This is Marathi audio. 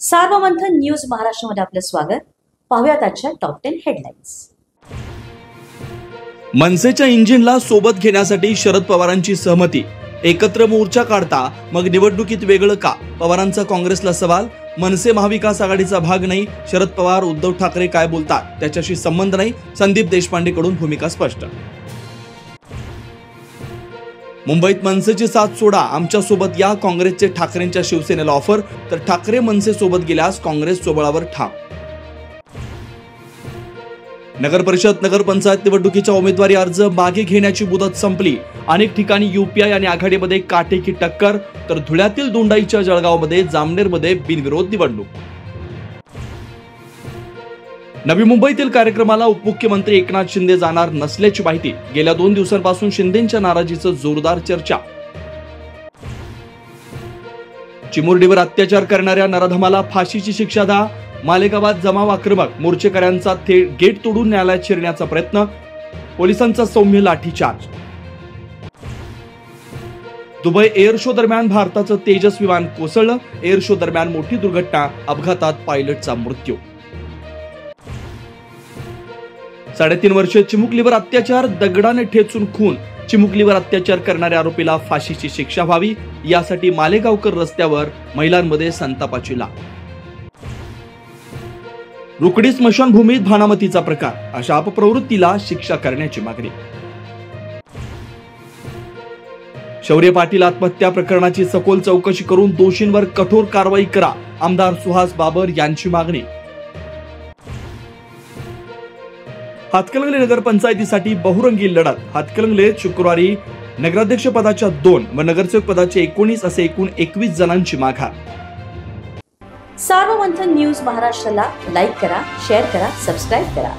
सार्वमंथन न्यूज महाराष्ट्रामध्ये आपलं स्वागत. पाहूयात आजच्या टॉप 10 हेडलाईन्स. मनसेच्या इंजिनला सोबत घेण्यासाठी शरद पवारांची सहमती. एकत्र मोर्चा काढता मग निवडणुकीत वेगळं का? पवारांचा काँग्रेसला सवाल. मनसे महाविकास आघाडीचा भाग नाही. शरद पवार उद्धव ठाकरे काय बोलतात त्याच्याशी संबंध नाही. संदीप देशपांडेकडून भूमिका स्पष्ट. मुंबईत मनसेची साथ सोडा, आमच्या सोबत या. काँग्रेसचे ठाकरेंच्या शिवसेनेला ऑफर, तर ठाकरे मनसे सोबत गेल्यास काँग्रेस सोबळावर ठाम. नगर परिषद नगरपंचायत निवडणुकीच्या उमेदवारी अर्ज मागे घेण्याची मुदत संपली. अनेक ठिकाणी यूपीआय आणि आघाडीमध्ये काटेकी टक्कर, तर धुळ्यातील दोंडाईच्या जळगावमध्ये जामनेरमध्ये बिनविरोध निवडणूक. नवी मुंबईतील कार्यक्रमाला उपमुख्यमंत्री एकनाथ शिंदे जाणार नसल्याची माहिती. गेल्या 2 दिवसांपासून शिंदेंच्या नाराजीचं जोरदार चर्चा. चिमुरडीवर अत्याचार करणाऱ्या नराधमाला फाशीची शिक्षा द्या. मालेगावात जमाव आक्रमक, मोर्चेकऱ्यांचा थेट गेट तोडून न्यायालयात शिरण्याचा प्रयत्न. पोलिसांचा सौम्य लाठीचार्ज. दुबई एअर शो दरम्यान भारताचं तेजस विमान कोसळलं. एअर शो दरम्यान मोठी दुर्घटना, अपघातात पायलटचा मृत्यू. 3.5 वर्षीय चिमुकलीवर अत्याचार, दगडाने ठेचून खून. चिमुकलीवर अत्याचार करणाऱ्या आरोपीला फाशीची शिक्षा व्हावी यासाठी मालेगावकर रस्त्यावर, महिलांमध्ये संतापाची लाट. रुकडी स्मशानभूमीत भानामतीचा प्रकार, अशा अपप्रवृत्तीला शिक्षा करण्याची मागणी. शौर्य पाटील आत्महत्या प्रकरणाची सखोल चौकशी करून दोषींवर कठोर कारवाई करा, आमदार सुहास बाबर यांची मागणी. हातकणंगले नगरपंचायतीसाठी बहुरंगी लढत. हातकणंगलेत शुक्रवारी नगराध्यक्ष पदाच्या 2 व नगरसेवक पदाचे 19 असे एकूण 21 जणांची माघार. सार्वमंथन न्यूज महाराष्ट्राला लाईक करा, शेअर करा, सबस्क्राईब करा.